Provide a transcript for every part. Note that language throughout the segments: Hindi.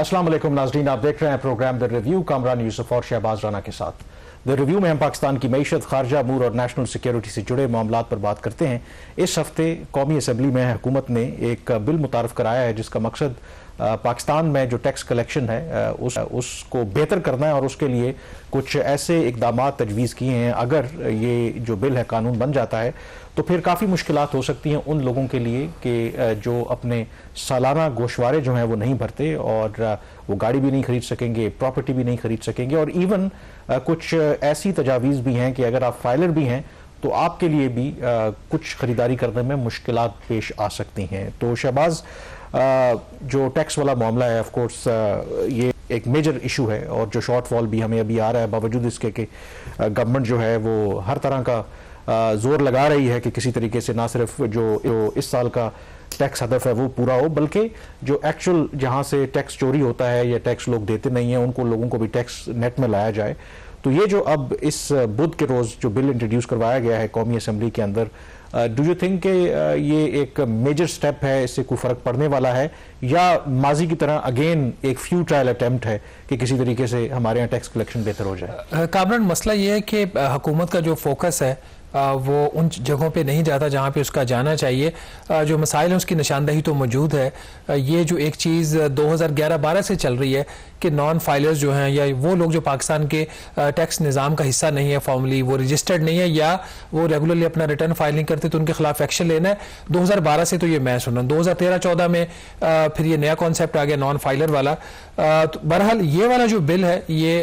अस्सलाम वालेकुम नाज़रीन, आप देख रहे हैं programme the review Kamran Yusuf और शहबाज राना के साथ। द रिव्यू में हम पाकिस्तान की मईशत, खारजा अमूर और नेशनल सिक्योरिटी से जुड़े मामलात पर बात करते हैं। इस हफ्ते कौमी असम्बली में हुकूमत ने एक बिल मुतारफ कराया है जिसका मकसद पाकिस्तान में जो टैक्स कलेक्शन है उसको बेहतर करना है और उसके लिए कुछ ऐसे इकदाम तजवीज़ किए हैं। अगर ये जो बिल है कानून बन जाता है तो फिर काफ़ी मुश्किलात हो सकती हैं उन लोगों के लिए कि जो अपने सालाना गोशवारे जो हैं वो नहीं भरते और वो गाड़ी भी नहीं खरीद सकेंगे, प्रॉपर्टी भी नहीं खरीद सकेंगे और इवन कुछ ऐसी तजावीज़ भी हैं कि अगर आप फाइलर भी हैं तो आपके लिए भी कुछ ख़रीदारी करने में मुश्किलात पेश आ सकती हैं। तो शहबाज, जो टैक्स वाला मामला है ऑफ कोर्स ये एक मेजर इशू है और जो शॉर्टफॉल भी हमें अभी आ रहा है बावजूद इसके कि गवर्नमेंट जो है वो हर तरह का जोर लगा रही है कि किसी तरीके से ना सिर्फ जो इस साल का टैक्स हदफ है वो पूरा हो, बल्कि जो एक्चुअल जहाँ से टैक्स चोरी होता है या टैक्स लोग देते नहीं हैं उनको लोगों को भी टैक्स नेट में लाया जाए। तो ये जो अब इस बुध के रोज़ जो बिल इंट्रोड्यूस करवाया गया है कौमी असम्बली के अंदर, डू यू थिंक कि ये एक मेजर स्टेप है, इससे कोई फ़र्क पड़ने वाला है या माजी की तरह अगेन एक फ्यू ट्रायल अटेम्प्ट है कि किसी तरीके से हमारे यहाँ टैक्स कलेक्शन बेहतर हो जाए? कामरान, मसला ये है कि हुकूमत का जो फोकस है वो उन जगहों पे नहीं जाता जहाँ पे उसका जाना चाहिए। जो मसाइल हैं उसकी निशानदही तो मौजूद है। ये जो एक चीज़ 2011-12 से चल रही है कि नॉन फाइलर्स जो हैं या वो लोग जो पाकिस्तान के टैक्स निज़ाम का हिस्सा नहीं है, फॉर्मली वो रजिस्टर्ड नहीं है या वो रेगुलरली अपना रिटर्न फाइल नहीं करते, तो उनके खिलाफ एक्शन लेना है। 2012 से तो ये मैं सुना, 2013-14 में फिर ये नया कॉन्सेप्ट आ गया नॉन फाइलर वाला। तो बहरहाल ये वाला जो बिल है ये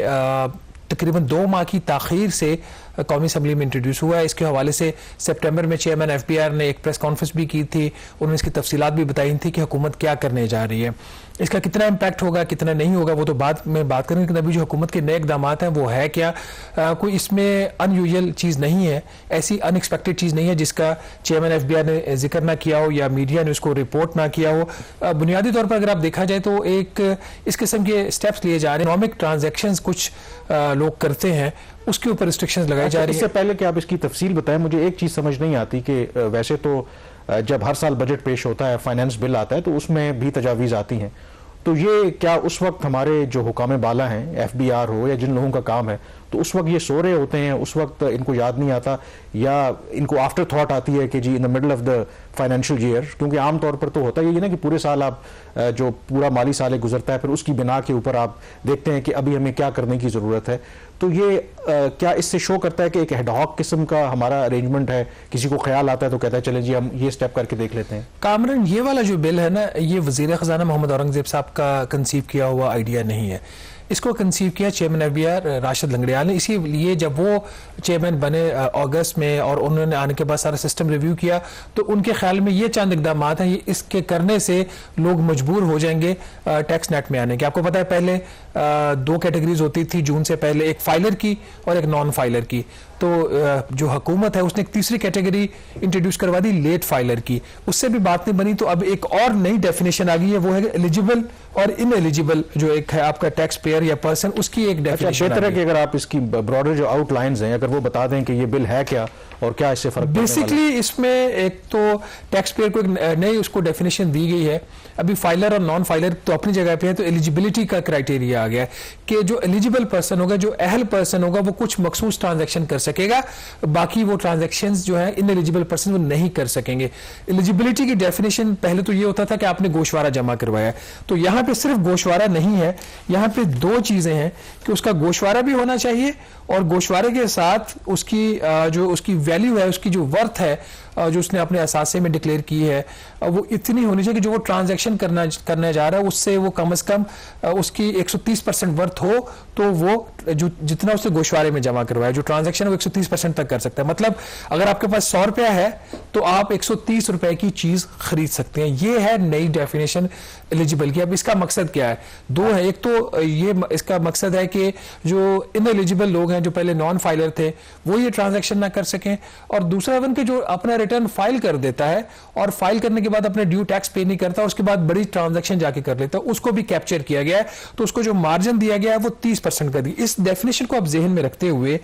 तकरीबन 2 माह की ताखीर से कौमी असम्बली में इंट्रोड्यूस हुआ है। इसके हवाले से सितंबर में चेयरमैन FBR ने एक प्रेस कॉन्फ्रेंस भी की थी, उन्होंने इसकी तफसीलात भी बताई थी कि हुकूमत क्या करने जा रही है। इसका कितना इम्पैक्ट होगा कितना नहीं होगा वो तो बाद में बात करेंगे, लेकिन अभी जो हुकूमत के नए इकदाम हैं वो है क्या, कोई इसमें अनयूजुअल चीज़ नहीं है, ऐसी अनएक्सपेक्टेड चीज़ नहीं है जिसका चेयरमैन FBR ने जिक्र ना किया हो या मीडिया ने उसको रिपोर्ट ना किया हो। बुनियादी तौर पर अगर आप देखा जाए तो एक इस किस्म के स्टेप्स लिए जा रहे हैं। इकोनॉमिक ट्रांजेक्शंस कुछ लोग करते हैं उसके ऊपर रिस्ट्रिक्शंस लगाई जा रही है। इससे पहले कि आप इसकी तफसील बताएं, मुझे एक चीज़ समझ नहीं आती कि वैसे तो जब हर साल बजट पेश होता है, फाइनेंस बिल आता है तो उसमें भी तजावीज़ आती हैं, तो ये क्या उस वक्त हमारे जो हुकाम बाला हैं, FBR हो या जिन लोगों का काम है, तो उस वक्त ये सो रहे होते हैं, उस वक्त इनको याद नहीं आता या इनको आफ्टर थॉट आती है कि जी in the middle of the financial year? क्योंकि आमतौर पर तो होता ही है ना कि पूरे साल आप जो पूरा माली साल गुजरता है फिर उसकी बिना के ऊपर आप देखते हैं कि अभी हमें क्या करने की ज़रूरत है। तो ये क्या इससे शो करता है कि एक हेडहॉक किस्म का हमारा अरेंजमेंट है, किसी को ख्याल आता है तो कहता है चले जी हम ये स्टेप करके देख लेते हैं? कामरान, ये वाला जो बिल है ना, ये वज़ीर ख़जाना मोहम्मद औरंगज़ेब साहब का कंसीव किया हुआ आइडिया नहीं है। इसको कंसीव किया चेयरमैन FBR राशिद लंगड़ियाल ने, इसीलिए जब वो चेयरमैन बने अगस्त में और उन्होंने आने के बाद सारा सिस्टम रिव्यू किया तो उनके ख्याल में ये चंद इकदाम हैं, ये इसके करने से लोग मजबूर हो जाएंगे टैक्स नेट में आने के। आपको पता है पहले 2 कैटेगरीज होती थी जून से पहले, एक फाइलर की और एक नॉन फाइलर की। तो जो हुकूमत है उसने एक तीसरी कैटेगरी इंट्रोड्यूस करवा दी, लेट फाइलर की, उससे भी बात नहीं बनी। तो अब एक और नई डेफिनेशन आ गई है, वो है एलिजिबल और इनएलिजिबल, जो एक है आपका टैक्स पेयर या पर्सन, उसकी एक डेफिनेशन। बेहतर है कि अगर आप इसकी ब्रॉडर जो आउटलाइंस हैं अगर वो बता दें कि ये बिल है क्या और क्या इससे फर्क बेसिकली इसमें एक तो टैक्स पेयर को एक नई उसको डेफिनेशन दी गई है। अभी फाइलर और नॉन फाइलर तो अपनी जगह पे है, तो एलिजिबिलिटी का क्राइटेरिया आ गया कि जो एलिजिबल पर्सन होगा, जो अहल पर्सन होगा, वो कुछ मखसूस ट्रांजैक्शन कर सकेगा, बाकी वो ट्रांजैक्शंस जो है इनएलिजिबल पर्सन वो नहीं कर सकेंगे। एलिजिबिलिटी की डेफिनेशन पहले तो ये होता था कि आपने गोशवारा जमा करवाया, तो यहाँ पे सिर्फ गोशवारा नहीं है, यहाँ पे 2 चीजें हैं कि उसका गोशवारा भी होना चाहिए और गोशवारे के साथ उसकी जो उसकी वैल्यू है, उसकी जो वर्थ है जो उसने अपने असासे में डिक्लेयर की है वो इतनी होनी चाहिए कि जो वो ट्रांजैक्शन करने जा रहा है उससे वो कम से कम उसकी 130% वर्थ हो, तो वो जो जितना उसने गोशवारे में जमा करवाया जो ट्रांजैक्शन है वो 130% तक कर सकता है। मतलब अगर आपके पास 100 रुपया है तो आप 130 रुपए की चीज खरीद सकते हैं। ये है नई डेफिनेशन एलिजिबल की। अब इसका मकसद क्या है? 2 है। एक तो ये इसका मकसद है कि जो इनएलिजिबल लोग हैं, जो पहले नॉन फाइलर थे, वो ये ट्रांजैक्शन ना कर सकें, और दूसरा उनके जो अपना रिटर्न फाइल कर देता है और फाइल करने के बाद अपने ड्यू टैक्स पे नहीं करता, उसके बाद बड़ी ट्रांजैक्शन जाके कर लेता है, उसको भी कैप्चर किया गया है। तो उसको जो मार्जिन दिया गया है वो 30% कर दी। इस डेफिनेशन को आप जेहन में रखते हुए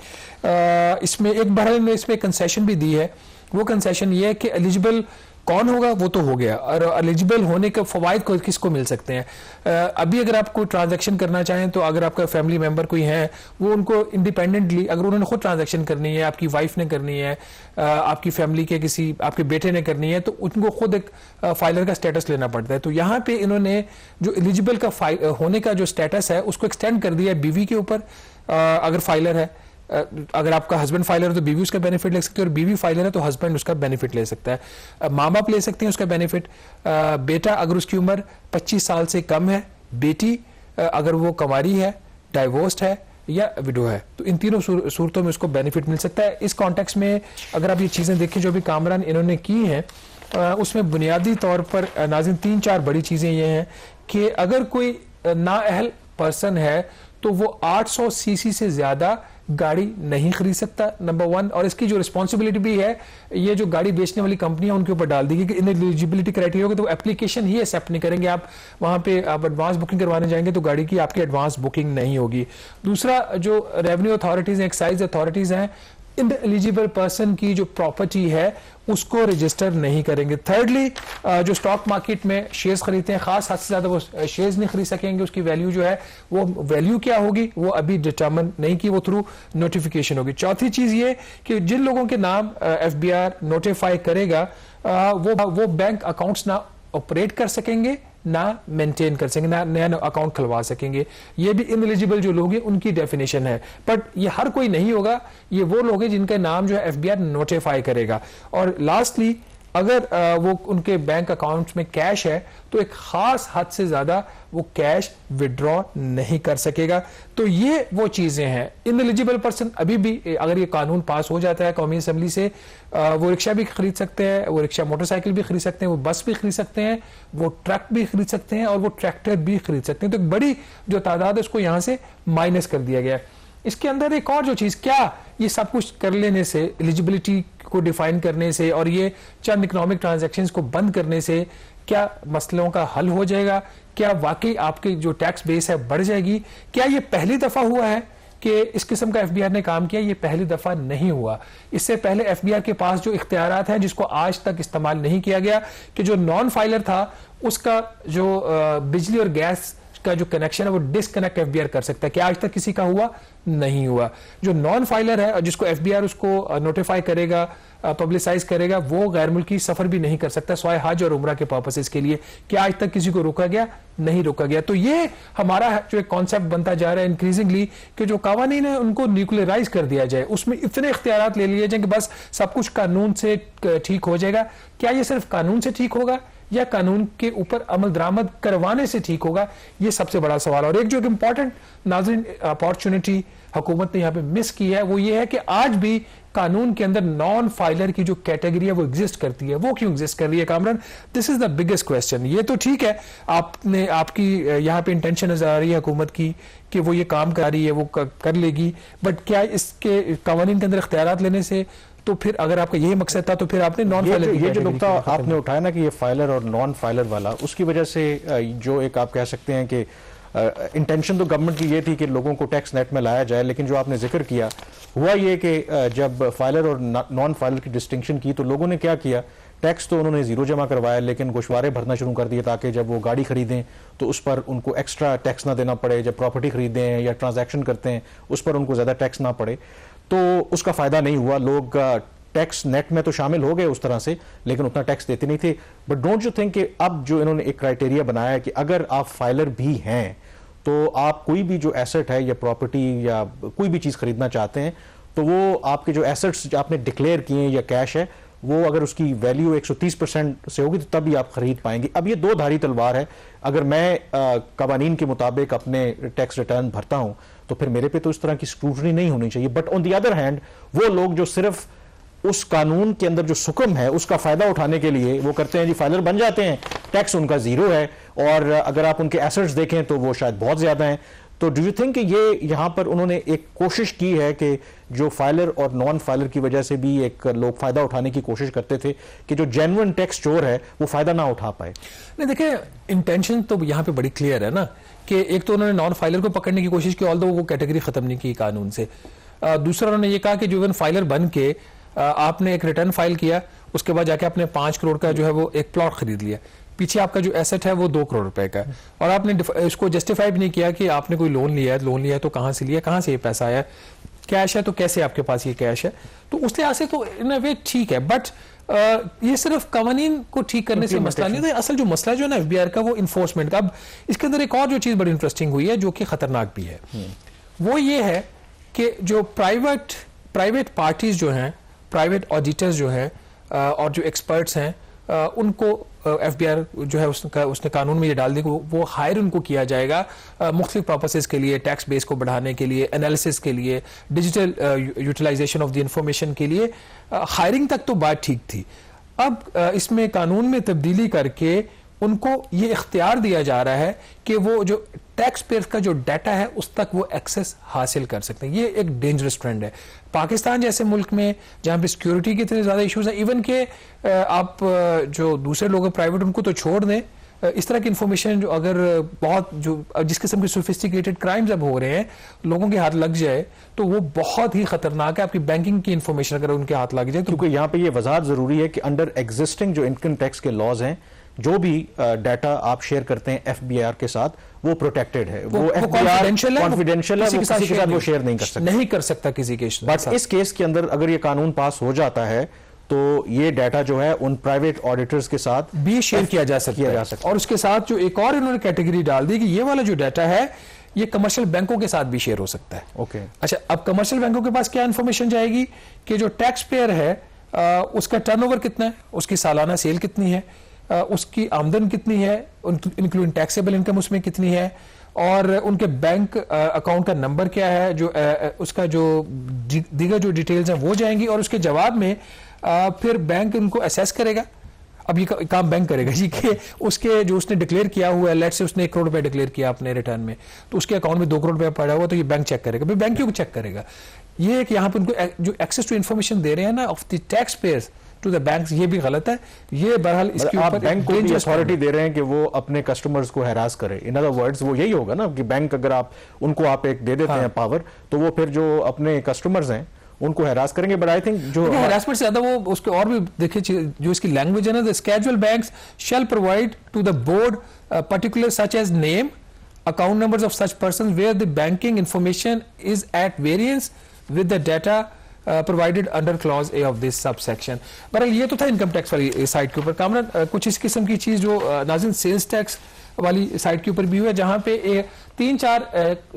इसमें एक बहरहाल ने इसमें कंसेशन भी दी है वो कंसेशन ये है कि एलिजिबल कौन होगा वो तो हो गया, और एलिजिबल होने के फवायद को किसको मिल सकते हैं। अभी अगर आप कोई ट्रांजैक्शन करना चाहें तो अगर आपका फैमिली मेंबर कोई है वो उनको इंडिपेंडेंटली अगर उन्होंने खुद ट्रांजैक्शन करनी है, आपकी वाइफ ने करनी है, आपकी फैमिली के किसी आपके बेटे ने करनी है, तो उनको खुद एक फाइलर का स्टेटस लेना पड़ता है। तो यहाँ पे इन्होंने जो एलिजिबल का होने का जो स्टेटस है उसको एक्सटेंड कर दिया है बीवी के ऊपर। अगर फाइलर है, अगर आपका हस्बैंड फाइलर है तो बीवी उसका बेनिफिट ले सकती है, और बीवी फाइलर है तो हस्बैंड उसका बेनिफिट ले सकता है। माँ बाप ले सकते हैं उसका बेनिफिट। बेटा अगर उसकी उम्र 25 साल से कम है, बेटी अगर वो कुंवारी है, डाइवोर्स्ड है या विडो है, तो इन तीनों सूरतों में उसको बेनिफिट मिल सकता है। इस कॉन्टेक्स्ट में अगर आप ये चीजें देखें जो भी कामरान इन्होंने की हैं, उसमें बुनियादी तौर पर नाज़रीन 3-4 बड़ी चीजें ये हैं कि अगर कोई नाअहल पर्सन है तो वो 800 सीसी से ज्यादा गाड़ी नहीं खरीद सकता, नंबर 1। और इसकी जो रिस्पॉन्सिबिलिटी भी है ये जो गाड़ी बेचने वाली कंपनियां उनके ऊपर डाल दी गई कि इन एलिजिबिलिटी क्राइटेरिया होगा तो वो एप्लीकेशन ही एक्सेप्ट नहीं करेंगे। आप वहां पे आप एडवांस बुकिंग करवाने जाएंगे तो गाड़ी की आपकी एडवांस बुकिंग नहीं होगी। दूसरा, जो रेवेन्यू अथॉरिटीज हैं, एक्साइज अथॉरिटीज हैं, इन एलिजिबल पर्सन की जो प्रॉपर्टी है उसको रजिस्टर नहीं करेंगे। थर्डली, जो स्टॉक मार्केट में शेयर्स खरीदते हैं, खास हद से ज्यादा वो शेयर्स नहीं खरीद सकेंगे। उसकी वैल्यू जो है वो वैल्यू क्या होगी वो अभी डिटरमिन नहीं की, वो थ्रू नोटिफिकेशन होगी। चौथी चीज ये कि जिन लोगों के नाम एफबीआर नोटिफाई करेगा वो बैंक अकाउंट्स ना ऑपरेट कर सकेंगे, ना मेंटेन कर सकेंगे, ना नया अकाउंट खुलवा सकेंगे। ये भी इनएलिजिबल जो लोग हैं उनकी डेफिनेशन है, बट ये हर कोई नहीं होगा, ये वो लोग हैं जिनका नाम जो है एफबीआर नोटिफाई करेगा। और लास्टली, अगर वो उनके बैंक अकाउंट्स में कैश है तो एक खास हद से ज्यादा वो कैश विड्रॉ नहीं कर सकेगा। तो ये वो चीजें हैं। इनएलिजिबल पर्सन अभी भी अगर ये कानून पास हो जाता है कौमी असेंबली से, वो रिक्शा भी खरीद सकते हैं, वो रिक्शा मोटरसाइकिल भी खरीद सकते हैं, वो बस भी खरीद सकते हैं, वो ट्रक भी खरीद सकते हैं और वो ट्रैक्टर भी खरीद सकते हैं। तो एक बड़ी जो तादाद है उसको यहां से माइनस कर दिया गया है। इसके अंदर एक और जो चीज, क्या ये सब कुछ कर लेने से, एलिजिबिलिटी को डिफाइन करने से और ये चंद इकोनॉमिक ट्रांजैक्शंस को बंद करने से क्या मसलों का हल हो जाएगा? क्या वाकई आपकी जो टैक्स बेस है बढ़ जाएगी? क्या ये पहली दफा हुआ है कि इस किस्म का एफबीआर ने काम किया? ये पहली दफा नहीं हुआ। इससे पहले एफबीआर के पास जो इख्तियारात हैं जिसको आज तक इस्तेमाल नहीं किया गया, कि जो नॉन फाइलर था उसका जो बिजली और गैस का जो कनेक्शन है वो डिसकनेक्ट एफबीआर कर सकता है। क्या आज तक किसी का हुआ? नहीं हुआ। जो नॉन फाइलर है जिसको एफबीआर उसको नोटिफाई करेगा, पब्लिसाइज करेगा, वो गैर मुल्की सफर भी नहीं कर सकता स्वाय हज और उम्रा के पर्पसेस के लिए। क्या आज तक किसी को रोका गया? नहीं रोका गया। तो ये हमारा जो एक कॉन्सेप्ट बनता जा रहा है इंक्रीजिंगली कि जो कानून है उनको न्यूक्लियराइज कर दिया जाए, उसमें इतने इख्तियारात ले लिए जाए कि बस सब कुछ कानून से ठीक हो जाएगा। क्या ये सिर्फ कानून से ठीक होगा या कानून के ऊपर अमल दरामद करवाने से ठीक होगा? ये सबसे बड़ा सवाल। और एक जो इंपॉर्टेंट नाज़रीन अपॉर्चुनिटी हुकूमत ने यहाँ पे मिस की है वो ये है कि आज भी कानून के अंदर नॉन फाइलर की जो कैटेगरी है वो एग्जिस्ट करती है। वो क्यों एग्जिस्ट कर रही है Kamran? This is the biggest question. ये तो ठीक है, आपकी यहाँ पे इंटेंशन नजर आ रही है हुकूमत की कि वो ये काम कर रही है, वो कर लेगी, बट क्या इसके कानून के अंदर इख्तियारात लेने से, तो फिर अगर आपका यही मकसद था तो फिर आपने नॉन फाइलर ये जो नुकता आपने उठाया ना कि ये फाइलर और नॉन फाइलर वाला, उसकी वजह से जो एक आप कह सकते हैं कि इंटेंशन तो गवर्नमेंट की ये थी कि लोगों को टैक्स नेट में लाया जाए, लेकिन जो आपने जिक्र किया हुआ ये कि जब फाइलर और नॉन फाइलर की डिस्टिंक्शन की तो लोगों ने क्या किया, टैक्स तो उन्होंने जीरो जमा करवाया लेकिन गोशवारे भरना शुरू कर दिए ताकि जब वो गाड़ी खरीदें तो उस पर उनको एक्स्ट्रा टैक्स ना देना पड़े, जब प्रॉपर्टी खरीदें या ट्रांजैक्शन करते हैं उस पर उनको ज्यादा टैक्स ना पड़े। तो उसका फायदा नहीं हुआ, लोग टैक्स नेट में तो शामिल हो गए उस तरह से लेकिन उतना टैक्स देते नहीं थे। बट डोंट यू थिंक कि अब जो इन्होंने एक क्राइटेरिया बनाया है कि अगर आप फाइलर भी हैं तो आप कोई भी जो एसेट है या प्रॉपर्टी या कोई भी चीज खरीदना चाहते हैं तो वो आपके जो एसेट्स आपने डिक्लेयर किए हैं या कैश है वो अगर उसकी वैल्यू 130% से होगी तो तभी आप खरीद पाएंगे। अब ये दो धारी तलवार है, अगर मैं कवानीन के मुताबिक अपने टैक्स रिटर्न भरता हूं तो फिर मेरे पे तो इस तरह की स्क्रूटनी नहीं होनी चाहिए। But on the other hand वो लोग जो सिर्फ उस कानून के अंदर जो सुकम है उसका फायदा उठाने के लिए वो करते हैं जी फाइलर बन जाते हैं, टैक्स उनका जीरो है और अगर आप उनके एसेट्स देखें तो वो शायद बहुत ज्यादा हैं। तो डू यू थिंक कि ये यहां पर उन्होंने एक कोशिश की है कि जो फाइलर और नॉन फाइलर की वजह से भी एक लोग फायदा उठाने की कोशिश करते थे कि जो जेन्युइन टैक्स चोर है वो फायदा ना उठा पाए? नहीं, देखिए इंटेंशन तो यहां पे बड़ी क्लियर है ना कि एक तो उन्होंने नॉन फाइलर को पकड़ने की कोशिश की, ऑल्दो वो कैटेगरी खत्म नहीं की कानून से। दूसरा उन्होंने ये कहा कि जो इवन फाइलर बन के आपने एक रिटर्न फाइल किया, उसके बाद जाके आपने 5 करोड़ का जो है वो एक प्लॉट खरीद लिया, पीछे आपका जो एसेट है वो 2 करोड़ रुपए का है, और आपने इसको जस्टिफाई भी नहीं किया कि आपने कोई लोन लिया है तो कहाँ से लिया, कहाँ से ये पैसा आया, कैश है तो कैसे आपके पास ये कैश है। तो उस लिहाज से तो इन अ वे ठीक है, बट ये सिर्फ कवानीन को ठीक करने से मसला नहीं था। असल जो मसला जो है ना एफबीआर का, वो इन्फोर्समेंट का। अब इसके अंदर एक और जो चीज बड़ी इंटरेस्टिंग हुई है जो कि खतरनाक भी है, वो ये है कि जो प्राइवेट पार्टीज जो हैं, प्राइवेट ऑडिटर्स जो हैं और जो एक्सपर्ट्स हैं, उनको एफबीआर जो है उसने कानून में ये डाल दी कि वो हायर उनको किया जाएगा मुख्तलिफ पर्पसेस के लिए, टैक्स बेस को बढ़ाने के लिए, एनालिसिस के लिए, digital utilization of the information के लिए। हायरिंग तक तो बात ठीक थी। अब इसमें कानून में तब्दीली करके उनको ये इख्तियार दिया जा रहा है कि वो जो टैक्स पेयर का जो डाटा है उस तक वो एक्सेस हासिल कर सकते हैं। ये एक डेंजरस ट्रेंड है पाकिस्तान जैसे मुल्क में जहां पे सिक्योरिटी के इतने ज्यादा इश्यूज हैं। इवन के आप जो दूसरे लोग हैं प्राइवेट, उनको तो छोड़ दें, इस तरह की इंफॉर्मेशन जो अगर बहुत जो जिस किस्म के सोफिस्टिकेटेड क्राइम्स अब हो रहे हैं, लोगों के हाथ लग जाए तो वो बहुत ही खतरनाक है। आपकी बैंकिंग की इंफॉर्मेशन अगर उनके हाथ लग जाए तो, क्योंकि यहाँ पे ये वजाहत जरूरी है कि अंडर एग्जिस्टिंग जो इनकम टैक्स के लॉज हैं, जो भी डाटा आप शेयर करते हैं एफबीआर के साथ, वो प्रोटेक्टेड है, वो कॉन्फिडेंशियल है, वो किसी के साथ वो शेयर नहीं कर सकता किसी के साथ। बट इस केस के अंदर अगर ये कानून पास हो जाता है तो ये डाटा जो है उन प्राइवेट ऑडिटर्स के साथ भी शेयर किया जा सकता है। और उसके साथ जो एक और इन्होंने कैटेगरी डाल दी कि ये वाला जो डाटा है ये कमर्शियल बैंकों के साथ भी शेयर हो सकता है। ओके, अच्छा, अब कमर्शियल बैंकों के पास क्या इंफॉर्मेशन जाएगी कि जो टैक्स पेयर है उसका टर्नओवर कितना है, उसकी सालाना सेल कितनी है, उसकी आमदन कितनी है, इंक्लूडिंग टैक्सेबल इनकम उसमें कितनी है, और उनके बैंक अकाउंट का नंबर क्या है, जो उसका जो दीगर जो डिटेल्स हैं वो जाएंगी, और उसके जवाब में फिर बैंक उनको असेस करेगा। अब ये काम बैंक करेगा जी कि उसके जो उसने डिक्लेयर किया हुआ है, लेट से उसने 1 करोड़ रुपए डिक्लेयर किया अपने रिटर्न में, तो उसके अकाउंट में 2 करोड़ रुपया पड़ा हुआ, तो ये बैंक चेक करेगा। फिर बैंक क्यों चेक करेगा? ये एक यहाँ पे उनको जो एक्सेस टू इन्फॉर्मेशन दे रहे हैं ना of the tax payers to the banks, ये भी गलत है। ये बहरहाल इसके ऊपर बैंक को भी अथॉरिटी दे रहे हैं कि वो अपने कस्टमर्स को हैरास करे। इन अदर वर्ड्स वो यही होगा ना कि बैंक अगर आप उनको आप एक दे देते हैं पावर, तो वो फिर जो अपने कस्टमर्स हैं उनको हैरास करेंगे। बट आई थिंक जो हैरासमेंट से ज्यादा वो उसके और भी देखिए जो इसकी लैंग्वेज है ना, the schedule banks shall provide to the board particular such as name, account numbers of such person where the banking information is at variance with the data provided under clause A of this subsection. बहरहाल ये तो था इनकम टैक्स वाली साइड के ऊपर। कामरान, कुछ इस किस्म की चीज जो नाज़रीन सेल्स टैक्स वाली साइड के ऊपर भी हुआ है, जहां पे 3-4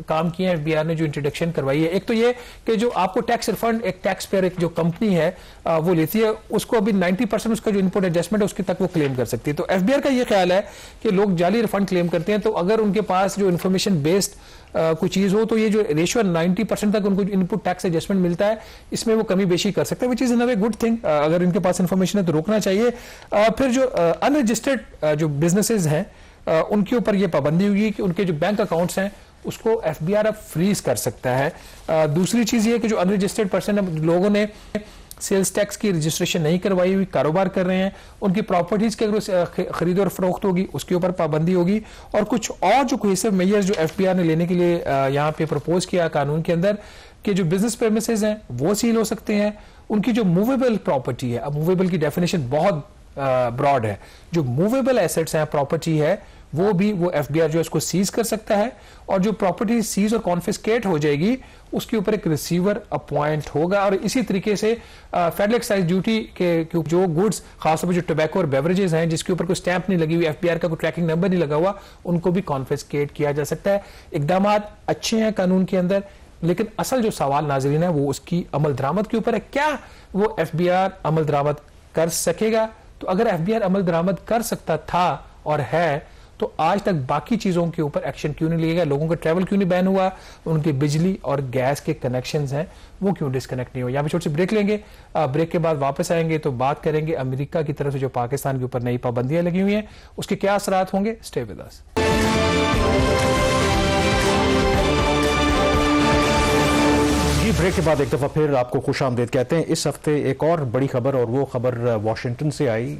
काम किए हैं एफबीआर ने, जो इंट्रोडक्शन करवाई है। एक तो ये कि जो आपको टैक्स रिफंड एक टैक्स पेयर एक जो कंपनी है वो लेती है, उसको अभी 90% उसका जो इनपुट एडजस्टमेंट है उसके तक वो क्लेम कर सकती है। तो एफबीआर का ये ख्याल है कि लोग जाली रिफंड क्लेम करते हैं, तो अगर उनके पास जो इन्फॉर्मेशन बेस्ड कोई चीज हो तो ये जो रेशियो 90% तक उनको इनपुट टैक्स एडजस्टमेंट मिलता है, इसमें वो कमी बेशी कर सकते हैं, which is in a way good thing. अगर इनके पास इन्फॉर्मेशन है तो रोकना चाहिए। फिर जो अनरजिस्टर्ड जो बिजनेसेस हैं उनके ऊपर ये पाबंदी होगी कि उनके जो बैंक अकाउंट्स हैं उसको एफबीआर अब फ्रीज कर सकता है। दूसरी चीज ये कि जो अनरजिस्टर्ड पर्सन है, लोगों ने सेल्स टैक्स की रजिस्ट्रेशन नहीं करवाई हुई, कारोबार कर रहे हैं, उनकी प्रॉपर्टीज की अगर खरीद और फरोख्त होगी उसके ऊपर पाबंदी होगी। और कुछ और जो कोहेसिव मेजर्स जो एफबीआर ने लेने के लिए यहाँ पे प्रपोज किया कानून के अंदर, कि जो बिजनेस प्रेमिसेस हैं वो सील हो सकते हैं, उनकी जो मूवेबल प्रॉपर्टी है, अब मूवेबल की डेफिनेशन बहुत ब्रॉड है, जो मूवेबल एसेट्स हैं, प्रॉपर्टी है, वो भी वो एफबीआर जो है इसको सीज कर सकता है। और जो प्रॉपर्टी सीज और कॉन्फिस्केट हो जाएगी उसके ऊपर एक रिसीवर अपॉइंट होगा। और इसी तरीके से फेडरल एक्साइज ड्यूटी के जो गुड्स, खासतौर पर जो टोबैको और बेवरेजेस हैं जिसके ऊपर कोई स्टैंप नहीं लगी हुई, एफबीआर का कोई ट्रैकिंग नंबर नहीं लगा हुआ, उनको भी कॉन्फिस्केट किया जा सकता है। इकदाम अच्छे हैं कानून के अंदर, लेकिन असल जो सवाल नाज़रीन है वो उसकी अमल दरामद के ऊपर है। क्या वो एफबीआर अमल दरामद कर सकेगा? तो अगर एफबीआर अमल दरामद कर सकता था और है, तो आज तक बाकी चीजों के ऊपर एक्शन क्यों नहीं लिया गया? लोगों का ट्रैवल क्यों नहीं बैन हुआ? उनके बिजली और गैस के कनेक्शंस हैं वो क्यों डिस्कनेक्ट नहीं हुए? यहाँ पे छोटी सी ब्रेक लेंगे, ब्रेक के बाद वापस आएंगे तो बात करेंगे अमेरिका की तरफ से जो पाकिस्तान के ऊपर नई पाबंदियां लगी हुई हैं उसके क्या असरात होंगे। Stay with us. ब्रेक के बाद एक दफा फिर आपको खुशामदीद कहते हैं। इस हफ्ते एक और बड़ी खबर, और वो खबर वाशिंगटन से आई।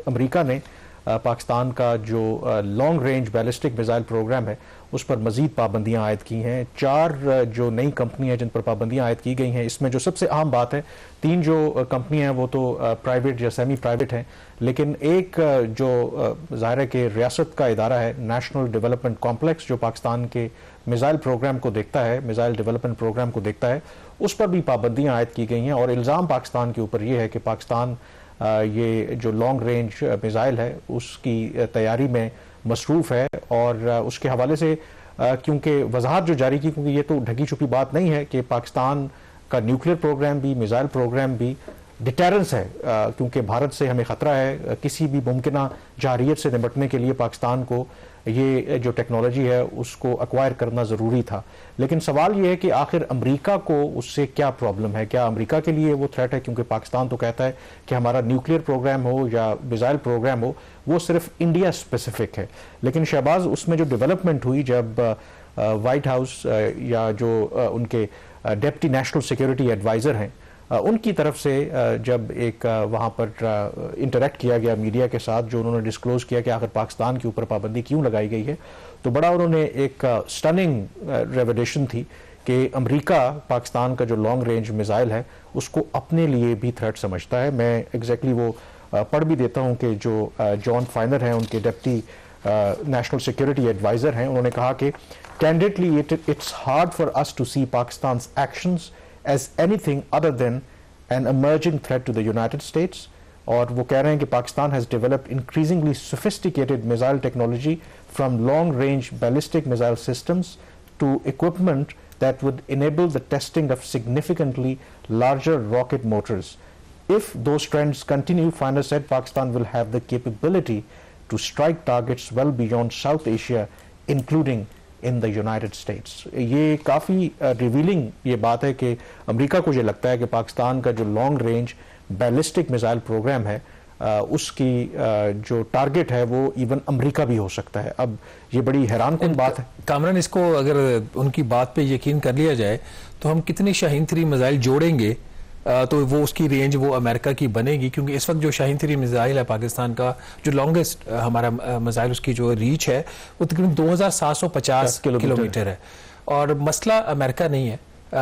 अमेरिका ने पाकिस्तान का जो long range ballistic missile programme है उस पर मजीद पाबंदियां आयद की हैं। 4 जो नई कंपनी हैं जिन पर पाबंदियां आयद की गई हैं, इसमें जो सबसे अहम बात है, 3 जो कंपनियां हैं वो तो प्राइवेट या सेमी प्राइवेट हैं, लेकिन एक जो ज़ाहिर है कि रियासत का इदारा है नेशनल डेवलपमेंट कॉम्प्लेक्स, जो पाकिस्तान के मिसाइल प्रोग्राम को देखता है, मिसाइल डेवलपमेंट प्रोग्राम को देखता है, उस पर भी पाबंदियां आयद की गई हैं। और इल्ज़ाम पाकिस्तान के ऊपर ये है कि पाकिस्तान ये जो लॉन्ग रेंज मिसाइल है उसकी तैयारी में मसरूफ़ है। और उसके हवाले से क्योंकि वजाहत जो जारी की, क्योंकि ये तो ढकी छुपी बात नहीं है कि पाकिस्तान का न्यूक्लियर प्रोग्राम भी, मिसाइल प्रोग्राम भी डिटेरेंस है, क्योंकि भारत से हमें ख़तरा है। किसी भी मुमकिन जारियत से निपटने के लिए पाकिस्तान को ये जो टेक्नोलॉजी है उसको एक्वायर करना ज़रूरी था। लेकिन सवाल ये है कि आखिर अमेरिका को उससे क्या प्रॉब्लम है, क्या अमेरिका के लिए वो थ्रेट है? क्योंकि पाकिस्तान तो कहता है कि हमारा न्यूक्लियर प्रोग्राम हो या मिसाइल प्रोग्राम हो वो सिर्फ इंडिया स्पेसिफिक है। लेकिन शहबाज, उसमें जो डेवलपमेंट हुई जब वाइट हाउस या जो उनके डिप्टी नेशनल सिक्योरिटी एडवाइज़र हैं उनकी तरफ से जब एक वहाँ पर इंटरेक्ट किया गया मीडिया के साथ, जो उन्होंने डिस्क्लोज किया कि आखिर पाकिस्तान के ऊपर पाबंदी क्यों लगाई गई है, तो बड़ा उन्होंने एक स्टनिंग रेवलेशन थी कि अमेरिका पाकिस्तान का जो लॉन्ग रेंज मिसाइल है उसको अपने लिए भी थ्रेट समझता है। मैं एग्जैक्टली वो पढ़ भी देता हूँ कि जो जॉन फाइनर हैं, उनके डिप्टी नेशनल सिक्योरिटी एडवाइज़र हैं, उन्होंने कहा कि candidly it's hard for us to see Pakistan's actions as anything other than an emerging threat to the United States। और वो कह रहे हैं कि Pakistan has developed increasingly sophisticated missile technology from long range ballistic missile systems to equipment that would enable the testing of significantly larger rocket motors। If those trends continue, Feiner said, Pakistan will have the capability to strike targets well beyond South Asia, including in the United states. ये काफ़ी रिवीलिंग ये बात है कि अमेरिका को ये लगता है कि पाकिस्तान का जो long range ballistic missile programme है उसकी जो टारगेट है वो इवन अमेरिका भी हो सकता है। अब ये बड़ी हैरानकुन बात है। कामरान, इसको अगर उनकी बात पे यकीन कर लिया जाए तो हम कितनी शाहीन 3 मिसाइल जोड़ेंगे तो वो उसकी रेंज वो अमेरिका की बनेगी, क्योंकि इस वक्त जो शाहीन 3 मिसाइल है पाकिस्तान का, जो लॉन्गेस्ट हमारा मिसाइल उसकी जो रीच है वो तकरीबन 2750 किलोमीटर है। और मसला अमेरिका नहीं है,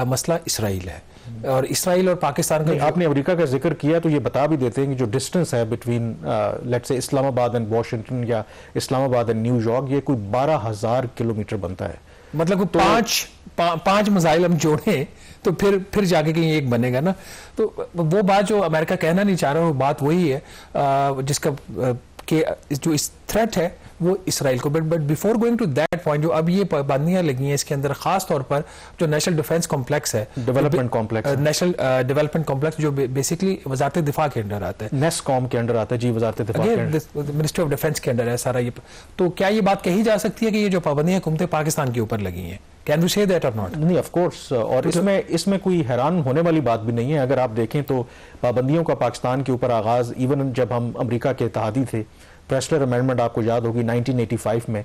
मसला इसराइल है। और इसराइल और पाकिस्तान का, आपने अमेरिका का जिक्र किया तो ये बता भी देते हैं कि जो डिस्टेंस है between let's say Islamabad and Washington या इस्लामाबाद एंड न्यूयॉर्क, ये कोई 12,000 किलोमीटर बनता है। मतलब तो पांच मिसाइल हम जोड़ें तो फिर जाके कहीं एक बनेगा ना। तो वो बात जो अमेरिका कहना नहीं चाह रहा, वो बात वही है जिसका कि जो इस थ्रेट है वो इसराइल को। But before going to that point, जो अब ये पाबंदियां लगी हैं इसके अंदर खास तौर पर जो नेशनल डिफेंस कॉम्प्लेक्स है, development complex, national development complex, जो बेसिकली वजारत दिफा के अंडर आता है, नेस्कॉम के अंडर आता है जी, वजारत दिफा के अंडर, मिनिस्ट्री ऑफ डिफेंस के अंडर है सारा ये। तो क्या ये बात कही जा सकती है कि ये जो पाबंदियां हुकूमत पाकिस्तान के ऊपर लगी हैं, कैन वी से दैट और नॉट? नहीं, ऑफ कोर्स। और इसमें कोई हैरान होने वाली बात भी नहीं है। अगर आप देखें तो पाबंदियों का पाकिस्तान के ऊपर आगाज इवन जब हम अमेरिका के इत्तेहादी थे, प्रेस्लर अमेंडमेंट आपको याद होगी 1985 में,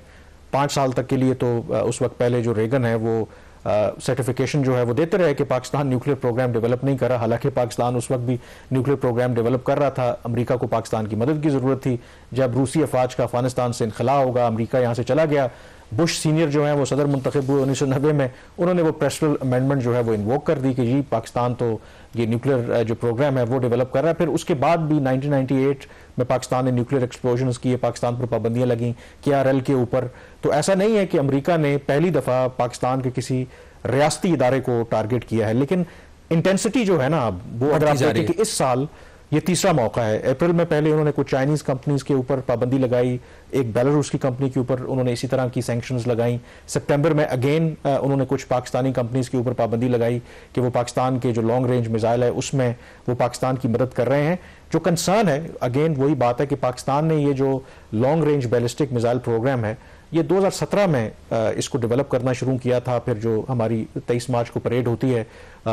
5 साल तक के लिए तो उस वक्त पहले जो रेगन है वो सर्टिफिकेशन जो है वो देते रहे कि पाकिस्तान न्यूक्लियर प्रोग्राम डेवलप नहीं कर रहा। हालांकि पाकिस्तान उस वक्त भी न्यूक्लियर प्रोग्राम डेवलप कर रहा था। अमेरिका को पाकिस्तान की मदद की ज़रूरत थी। जब रूसी अफवाज का अफगानिस्तान से इनखला होगा, अमेरिका यहाँ से चला गया, बुश सीनियर जो है वो सदर मुंतखब हुए 1990 में, उन्होंने वो प्रेस्लर अमेंडमेंट जो है वो इन्वोक कर दी कि जी पाकिस्तान तो ये न्यूक्लियर जो प्रोग्राम है वो डेवलप कर रहा है। फिर उसके बाद भी 1998 में पाकिस्तान ने न्यूक्लियर एक्सप्लोजन्स किए, पाकिस्तान पर पाबंदियां लगी KRL के ऊपर। तो ऐसा नहीं है कि अमेरिका ने पहली दफ़ा पाकिस्तान के किसी रियासती इदारे को टारगेट किया है, लेकिन इंटेंसिटी जो है ना वो अगर आप देखें कि इस साल ये तीसरा मौका है। अप्रैल में पहले उन्होंने कुछ चाइनीज कंपनीज के ऊपर पाबंदी लगाई, एक बेलारूस की कंपनी के ऊपर उन्होंने इसी तरह की सैंक्शंस लगाई। सितंबर में अगेन उन्होंने कुछ पाकिस्तानी कंपनीज के ऊपर पाबंदी लगाई कि वो पाकिस्तान के जो लॉन्ग रेंज मिसाइल है उसमें वो पाकिस्तान की मदद कर रहे हैं। जो कंसर्न है अगेन वही बात है कि पाकिस्तान ने ये जो long range ballistic missile programme है ये 2017 में इसको डेवलप करना शुरू किया था। फिर जो हमारी 23 मार्च को परेड होती है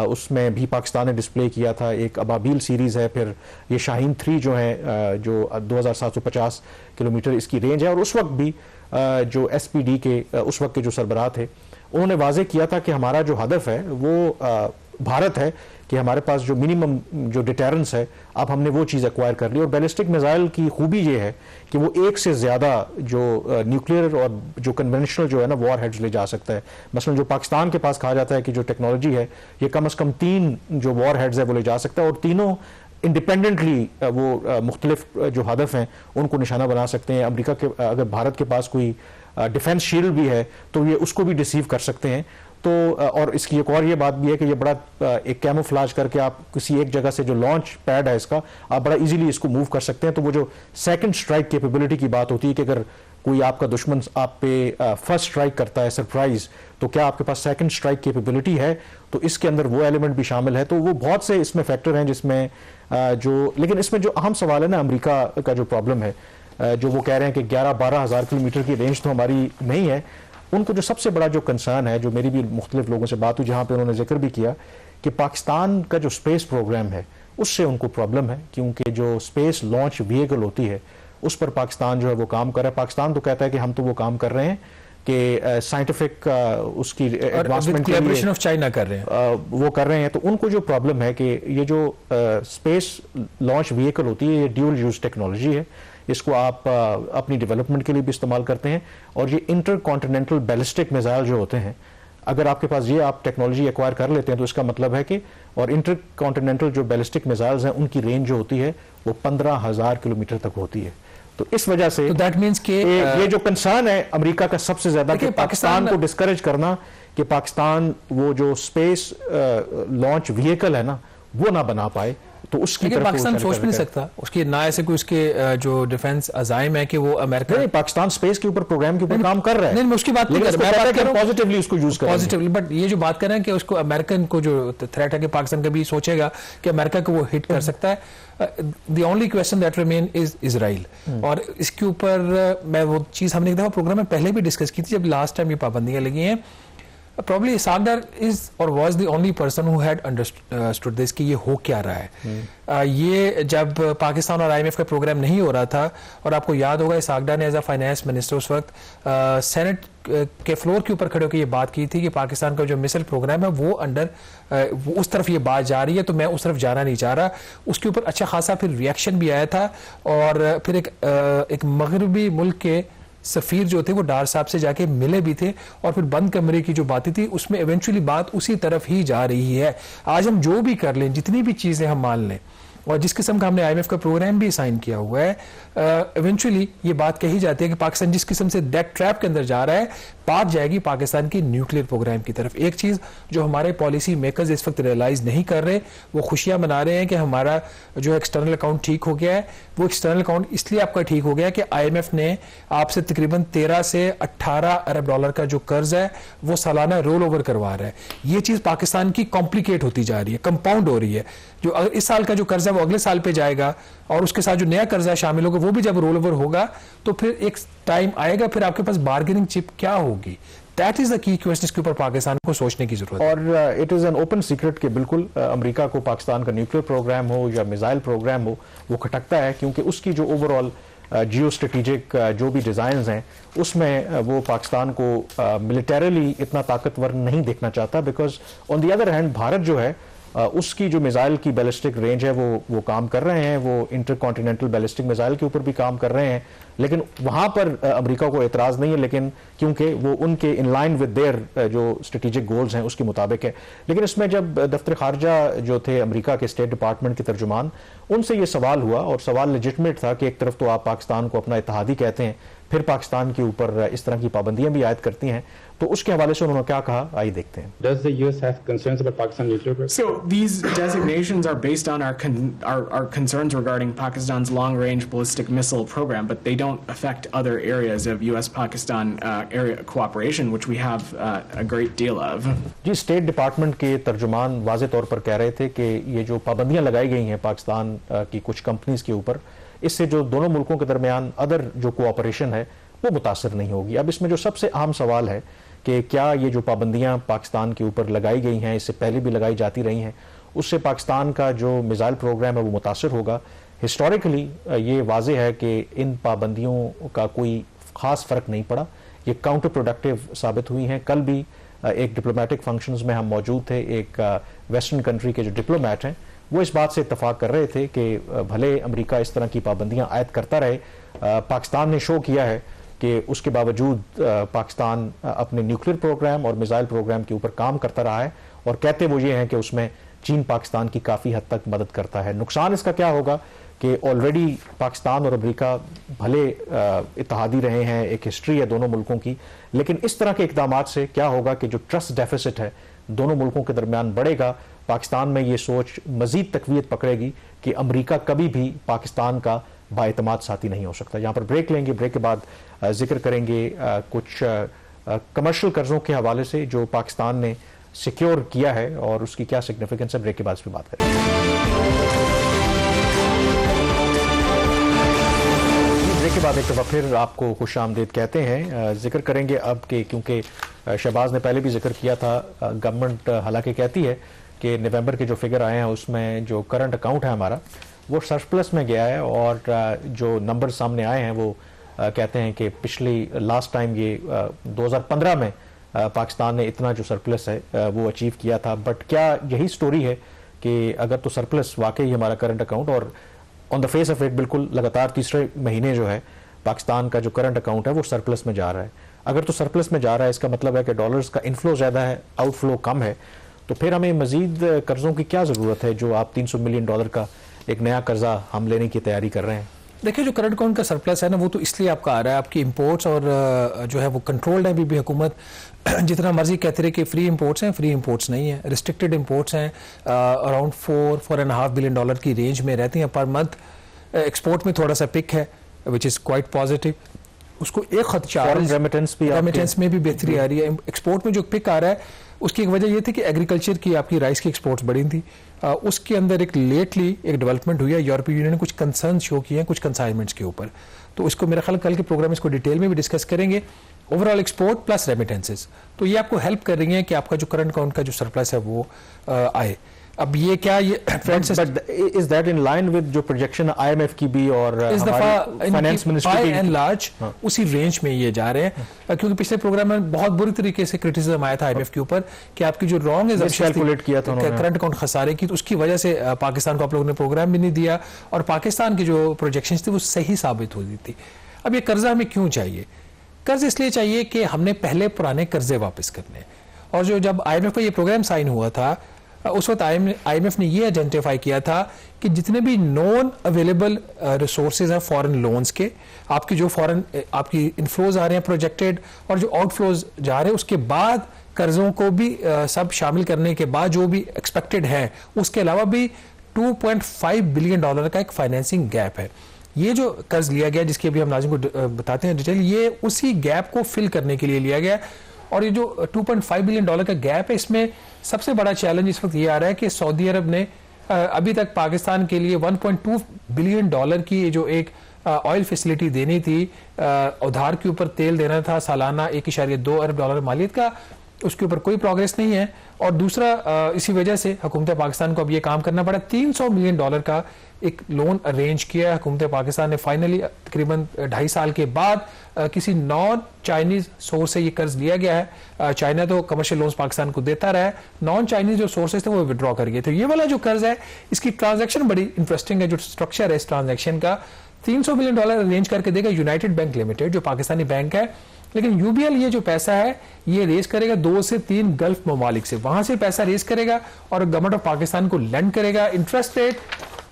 उसमें भी पाकिस्तान ने डिस्प्ले किया था। एक अबाबील सीरीज़ है, फिर ये शाहीन 3 जो है जो 2750 किलोमीटर इसकी रेंज है। और उस वक्त भी जो SPD के उस वक्त के जो सरबराह थे उन्होंने वाजे किया था कि हमारा जो हदफ है वो भारत है कि हमारे पास जो मिनिमम जो डिटेरेंस है अब हमने वो चीज़ एक्वायर कर ली। और बैलिस्टिक मिसाइल की खूबी ये है कि वो एक से ज़्यादा जो न्यूक्लियर और जो कन्वेंशनल जो है ना वॉर हेड्स ले जा सकता है। मसलन जो पाकिस्तान के पास कहा जाता है कि जो टेक्नोलॉजी है ये कम से कम 3 जो वॉर हेड्स है वो ले जा सकता है, और तीनों इंडिपेंडेंटली वो मुख्तलिफ जो हदफ हैं उनको निशाना बना सकते हैं। अमेरिका के अगर भारत के पास कोई डिफेंस शील्ड भी है तो ये उसको भी डिसीव कर सकते हैं। तो और इसकी एक और ये बात भी है कि ये बड़ा एक कैमोफ्लाज करके आप किसी एक जगह से जो लॉन्च पैड है इसका आप बड़ा इजीली इसको मूव कर सकते हैं। तो वो जो सेकंड स्ट्राइक कैपेबिलिटी की बात होती है कि अगर कोई आपका दुश्मन आप पे फर्स्ट स्ट्राइक करता है सरप्राइज, तो क्या आपके पास सेकंड स्ट्राइक कैपेबिलिटी है, तो इसके अंदर वो एलिमेंट भी शामिल है। तो वो बहुत से इसमें फैक्टर हैं जिसमें जो, लेकिन इसमें जो अहम सवाल है ना अमेरिका का जो प्रॉब्लम है, जो वो कह रहे हैं कि 11-12 हज़ार किलोमीटर की रेंज तो हमारी नहीं है, उनको जो सबसे बड़ा जो कंसर्न है, जो मेरी भी मुख्तलिफ लोगों से बात हुई जहाँ पे उन्होंने जिक्र भी किया कि पाकिस्तान का जो स्पेस प्रोग्राम है उससे उनको प्रॉब्लम है, क्योंकि जो स्पेस लॉन्च व्हीकल होती है उस पर पाकिस्तान जो है वो काम कर रहा है। पाकिस्तान तो कहता है कि हम तो वो काम कर रहे हैं कि साइंटिफिक उसकी एडवांसमेंट के लिए ऑफ चाइना कर रहे हैं, वो कर रहे हैं। तो उनको जो प्रॉब्लम है कि ये जो स्पेस लॉन्च व्हीकल होती है ये ड्यूल यूज टेक्नोलॉजी है, इसको आप अपनी डेवलपमेंट के लिए भी इस्तेमाल करते हैं। और ये इंटर कॉन्टिनेंटल बैलिस्टिक मिसाइल जो होते हैं, अगर आपके पास ये आप टेक्नोलॉजी एक्वायर कर लेते हैं तो इसका मतलब है कि, और इंटर कॉन्टिनेंटल जो बैलिस्टिक मिसाइल्स हैं उनकी रेंज जो होती है वो 15,000 किलोमीटर तक होती है। तो इस वजह से तो दैट मींस कि ये जो कंसर्न है अमेरिका का सबसे ज्यादा कि पाकिस्तान को डिस्करेज करना, कि पाकिस्तान वो जो स्पेस लॉन्च व्हीकल है ना वो ना बना पाए, तो उसकी तरफ पाकिस्तान सोच भी नहीं सकता उसकी ना ऐसे कोई उसके जो डिफेंस अजाइम है कि वो अमेरिका नहीं, पाकिस्तान स्पेस के ऊपर प्रोग्राम के ऊपर काम कर रहा है। नहीं, मैं उसकी बात नहीं कर रहा, मैं बात कर रहा हूं पॉजिटिवली उसको यूज करें पॉजिटिवली। बट ये जो बात कर रहे हैं कि उसको अमेरिकन को जो थ्रेट है कि पाकिस्तान कभी सोचेगा कि अमेरिका को वो हिट कर सकता है, the only question that remain is Israel. और इसके ऊपर मैं वो चीज हमने एक दफा प्रोग्राम में पहले भी डिस्कस की थी जब लास्ट टाइम ये पाबंदियां लगी हैं। Probably Isaac Dar is or was the only person who had understood this कि ये हो क्या रहा है। ये जब पाकिस्तान और IMF का प्रोग्राम नहीं हो रहा था, और आपको याद होगा इसाक डार ने एज अ फाइनेंस मिनिस्टर उस वक्त सेनेट के फ्लोर के ऊपर खड़े होकर ये बात की थी कि पाकिस्तान का जो मिसाइल प्रोग्राम है वो अंडर वो उस तरफ ये बात जा रही है, तो मैं उस तरफ जाना नहीं चाह रहा। उसके ऊपर अच्छा खासा फिर रिएक्शन भी आया था, और फिर एक मगरबी मुल्क के सफीर जो थे वो डार साहब से जाके मिले भी थे, और फिर बंद कमरे की जो बातें थी उसमें इवेंचुअली बात उसी तरफ ही जा रही है। आज हम जो भी कर लें, जितनी भी चीजें हम मान लें, और जिस किस्म का हमने IMF का प्रोग्राम भी साइन किया हुआ है, इवेंचुअली ये बात कही जाती है कि पाकिस्तान जिस किस्म से डेथ ट्रैप के अंदर जा रहा है, बात जाएगी पाकिस्तान की न्यूक्लियर प्रोग्राम की तरफ। एक चीज जो हमारे पॉलिसी मेकर्स इस वक्त रियलाइज नहीं कर रहे, वो खुशियां मना रहे हैं कि हमारा जो एक्सटर्नल अकाउंट ठीक हो गया है। वो एक्सटर्नल अकाउंट इसलिए आपका ठीक हो गया कि IMF ने आपसे तकरीबन 13 से 18 अरब डॉलर का जो कर्ज है वो सालाना रोल ओवर करवा रहा है। ये चीज पाकिस्तान की कॉम्प्लिकेट होती जा रही है, कंपाउंड हो रही है। जो अगर इस साल का जो कर्ज है वो अगले साल पे जाएगा, और उसके साथ जो नया कर्जा शामिल होगा वो भी जब रोल ओवर होगा, तो फिर एक टाइम आएगा फिर आपके पास बार्गेनिंग चिप क्या होगी। That is the key question, इसके ऊपर पाकिस्तान को सोचने की जरूरत है। और it is an open secret कि बिल्कुल अमेरिका को पाकिस्तान का न्यूक्लियर प्रोग्राम हो या मिसाइल प्रोग्राम हो वो खटकता है, क्योंकि उसकी जो ओवरऑल जियो स्ट्रेटेजिक जो भी डिजाइन हैं उसमें वो पाकिस्तान को मिलिटरीली इतना ताकतवर नहीं देखना चाहता। Because on the other hand Bharat जो है उसकी जो मिसाइल की बैलिस्टिक रेंज है वो काम कर रहे हैं, वो इंटर कॉन्टिनेंटल बैलिस्टिक मिसाइल के ऊपर भी काम कर रहे हैं, लेकिन वहां पर अमेरिका को एतराज नहीं है, लेकिन क्योंकि वो उनके इन लाइन विद देयर जो स्ट्रेटेजिक गोल्स हैं उसके मुताबिक है। लेकिन इसमें जब दफ्तर खारजा जो थे अमेरिका के स्टेट डिपार्टमेंट के तर्जुमान, उनसे ये सवाल हुआ, और सवाल लेजिटमेट था कि एक तरफ तो आप पाकिस्तान को अपना इत्तेहादी कहते हैं, फिर पाकिस्तान के ऊपर इस तरह की पाबंदियां भी आयद करती हैं, तो उसके हवाले से उन्होंने क्या कहा आइए देखते हैं। Does the US have concerns about Pakistan nuclear program? So these designations are based on our concerns regarding Pakistan's long-range ballistic missile program, but they don't affect other areas of US-Pakistan area cooperation, which we have a great deal of. जी, स्टेट डिपार्टमेंट के तर्जुमान वाज़े तौर पर कह रहे थे कि ये जो पाबंदियां लगाई गई हैं पाकिस्तान की कुछ कंपनीज के ऊपर, इससे जो दोनों मुल्कों के दरमियान अदर जो कोऑपरेशन है वो मुतासर नहीं होगी। अब इसमें जो सबसे अहम सवाल है कि क्या ये जो पाबंदियां पाकिस्तान के ऊपर लगाई गई हैं, इससे पहले भी लगाई जाती रही हैं, उससे पाकिस्तान का जो मिसाइल प्रोग्राम है वो मुतासर होगा। हिस्टोरिकली ये वाज़े है कि इन पाबंदियों का कोई ख़ास फ़र्क नहीं पड़ा, ये काउंटर प्रोडक्टिव साबित हुई हैं। कल भी एक डिप्लोमेटिक फंक्शंस में हम मौजूद थे, एक वेस्टर्न कंट्री के जो डिप्लोमेट हैं वो इस बात से इत्तफाक कर रहे थे कि भले अमेरिका इस तरह की पाबंदियां आयद करता रहे, पाकिस्तान ने शो किया है कि उसके बावजूद पाकिस्तान अपने न्यूक्लियर प्रोग्राम और मिसाइल प्रोग्राम के ऊपर काम करता रहा है, और कहते वो ये हैं कि उसमें चीन पाकिस्तान की काफ़ी हद तक मदद करता है। नुकसान इसका क्या होगा कि ऑलरेडी पाकिस्तान और अमेरिका भले इत्तेहादी रहे हैं, एक हिस्ट्री है दोनों मुल्कों की, लेकिन इस तरह के इकदाम से क्या होगा कि जो ट्रस्ट डेफिसिट है दोनों मुल्कों के दरमियान बढ़ेगा। पाकिस्तान में ये सोच मजीद तकवीत पकड़ेगी कि अमेरिका कभी भी पाकिस्तान का बाएतमाद साथी नहीं हो सकता। यहाँ पर ब्रेक लेंगे, ब्रेक के बाद जिक्र करेंगे कुछ कमर्शियल कर्जों के हवाले से जो पाकिस्तान ने सिक्योर किया है और उसकी क्या सिग्निफिकेंस है। ब्रेक के बाद इस पर बात करेंगे। ब्रेक के बाद एक दफ़ा फिर आपको खुश आमदीद कहते हैं। जिक्र करेंगे अब कि क्योंकि शहबाज ने पहले भी जिक्र किया था, गवर्नमेंट हालांकि कहती है कि नवंबर के जो फिगर आए हैं उसमें जो करंट अकाउंट है हमारा वो सरप्लस में गया है, और जो नंबर सामने आए हैं वो कहते हैं कि पिछली लास्ट टाइम ये 2015 में पाकिस्तान ने इतना जो सरप्लस है वो अचीव किया था। बट क्या यही स्टोरी है कि अगर तो सरप्लस वाकई हमारा करंट अकाउंट, और on the face of it बिल्कुल लगातार तीसरे महीने जो है पाकिस्तान का जो करंट अकाउंट है वो सरप्लस में जा रहा है। अगर तो सरप्लस में जा रहा है इसका मतलब है कि डॉलर्स का इनफ्लो ज़्यादा है, आउटफ्लो कम है, तो फिर हमें मजीद कर्जों की क्या ज़रूरत है जो आप $300 मिलियन का एक नया कर्जा हम लेने की तैयारी कर रहे हैं। देखिए, जो करंट अकाउंट का सरप्लस है ना वो तो इसलिए आपका आ रहा है, आपकी इंपोर्ट्स और जो है वो कंट्रोल्ड है। अभी भी हुकूमत जितना मर्जी कहते रहे कि फ्री इंपोर्ट्स हैं, फ्री इंपोर्ट्स नहीं है, रिस्ट्रिक्टेड इंपोर्ट्स हैं। अराउंड $4.5 बिलियन की रेंज में रहती हैं पर मंथ। एक्सपोर्ट में थोड़ा सा पिक है विच इज़ क्वाइट पॉजिटिव। उसको एक खदशा रेमिटेंस में भी बेहतरी आ रही है। एक्सपोर्ट में जो पिक आ रहा है उसकी एक वजह यह थी कि एग्रीकल्चर की आपकी राइस की एक्सपोर्ट्स बढ़ी थी। उसके अंदर एक लेटली एक डेवलपमेंट हुई है, यूरोपीय यूनियन ने कुछ कंसर्न शो किए हैं कुछ कंसाइनमेंट्स के ऊपर, तो इसको मेरा ख्याल कल के प्रोग्राम इसको डिटेल में भी डिस्कस करेंगे। ओवरऑल एक्सपोर्ट प्लस रेमिटेंसेस, तो ये आपको हेल्प कर रही है कि आपका जो करंट अकाउंट का जो सरप्लस है वो आए। अब ये क्या ये friends, but is that in line with जो प्रोजेक्शन आईएमएफ की भी और इस दफा फाइनेंस मिनिस्ट्री एंड लार्ज उसी रेंज में ये जा रहे हैं, क्योंकि पिछले प्रोग्राम में बहुत बुरी तरीके से क्रिटिसिज्म आया था आईएमएफ के ऊपर कि आपकी जो रॉन्ग कैलकुलेट किया था करंट अकाउंट खसारे की, तो उसकी वजह से पाकिस्तान को आप लोगों ने प्रोग्राम भी नहीं दिया और पाकिस्तान की जो प्रोजेक्शंस थी वो सही साबित हुई थी। अब ये कर्जा हमें क्यों चाहिए? कर्ज इसलिए चाहिए कि हमने पहले पुराने कर्जे वापस करने, और जो जब आईएमएफ का ये प्रोग्राम साइन हुआ था उस वक्त आईएमएफ ने ये आइडेंटिफाई किया था कि जितने भी नॉन अवेलेबल रिसोर्सेज हैं फॉरेन लोन्स के, आपकी जो फॉरेन आपकी इनफ्लोज आ रहे हैं प्रोजेक्टेड और जो आउटफ्लोज जा रहे हैं, उसके बाद कर्जों को भी सब शामिल करने के बाद जो भी एक्सपेक्टेड है उसके अलावा भी $2.5 बिलियन का एक फाइनेंसिंग गैप है। ये जो कर्ज लिया गया जिसकी अभी हम नाज़िम को बताते हैं डिटेल, ये उसी गैप को फिल करने के लिए लिया गया। और ये जो $2.5 बिलियन का गैप है, इसमें सबसे बड़ा चैलेंज इस वक्त ये आ रहा है कि सऊदी अरब ने अभी तक पाकिस्तान के लिए $1.2 बिलियन की जो एक ऑयल फैसिलिटी देनी थी, उधार के ऊपर तेल देना था सालाना $1.2 अरब मालियत का, उसके ऊपर कोई प्रोग्रेस नहीं है। और दूसरा इसी वजह से हुकूमत पाकिस्तान को अब ये काम करना पड़ा। $300 मिलियन का एक लोन अरेंज किया है हुकूमत पाकिस्तान ने फाइनली, तकरीबन 2.5 साल के बाद किसी नॉन चाइनीज सोर्स से ये कर्ज लिया गया है। चाइना तो कमर्शियल लोन्स पाकिस्तान को देता रहा है, नॉन चाइनीज जो सोर्सेज थे वो विड्रॉ कर गए थे। ये वाला जो कर्ज है इसकी ट्रांजैक्शन बड़ी इंटरेस्टिंग है, जो स्ट्रक्चर है इस ट्रांजैक्शन का। $300 मिलियन अरेंज करके देगा यूनाइटेड बैंक लिमिटेड जो पाकिस्तानी बैंक है, लेकिन यूबीएल ये जो पैसा है ये रेज करेगा 2 से 3 गल्फ ममालिक से, वहां से पैसा रेज करेगा और गवर्नमेंट ऑफ पाकिस्तान को लेंड करेगा। इंटरेस्ट रेट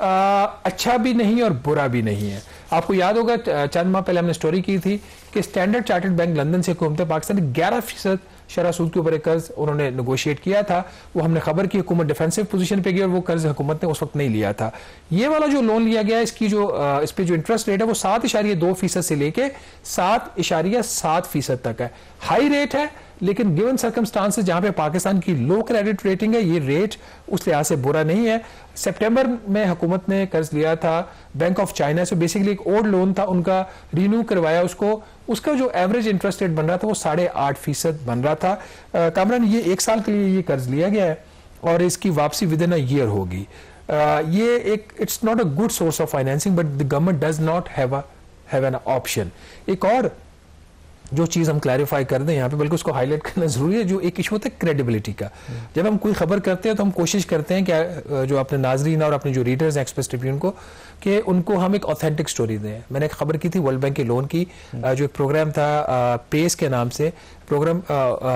अच्छा भी नहीं और बुरा भी नहीं है। आपको याद होगा चंद माह पहले हमने स्टोरी की थी कि स्टैंडर्ड चार्टर्ड बैंक लंदन से हुकूमत पाकिस्तान ने 11% शरह सूद के ऊपर एक कर्ज उन्होंने नेगोशिएट किया था। वो हमने खबर की हुकूमत डिफेंसिव पोजीशन पे गई और वो कर्ज हुकूमत ने उस वक्त नहीं लिया था। ये वाला जो लोन लिया गया इसकी जो इस पे जो इंटरेस्ट रेट है वो 7.2% से लेके 7.7% तक है। हाई रेट है, लेकिन गिवन सर्कमस्टांसेस जहां पे पाकिस्तान की लो क्रेडिट रेटिंग है, ये रेट उस लिहाज से बुरा नहीं है। सितंबर में हुकूमत ने कर्ज लिया था बैंक ऑफ चाइना से, बेसिकली एक ओल्ड लोन था उनका, रिन्यू करवाया उसको, उसका जो एवरेज इंटरेस्ट रेट बन रहा था वो 8.5% बन रहा था। कामरान, ये 1 साल के लिए ये कर्ज लिया गया है और इसकी वापसी विद इन अ ईयर होगी। ये एक it's not a good source of financing but the government does not have an option. एक और जो चीज़ हम क्लैरिफाई कर दें यहाँ पे, बल्कि उसको हाईलाइट करना जरूरी है, जो एक इशू होता है क्रेडिबिलिटी का। जब हम कोई खबर करते हैं तो हम कोशिश करते हैं कि जो अपने नाजरीन और अपने जो रीडर्स हैं एक्सप्रेस ट्रिब्यून को, कि उनको हम एक ऑथेंटिक स्टोरी दें। मैंने एक खबर की थी वर्ल्ड बैंक के लोन की, जो एक प्रोग्राम था पेस के नाम से, programme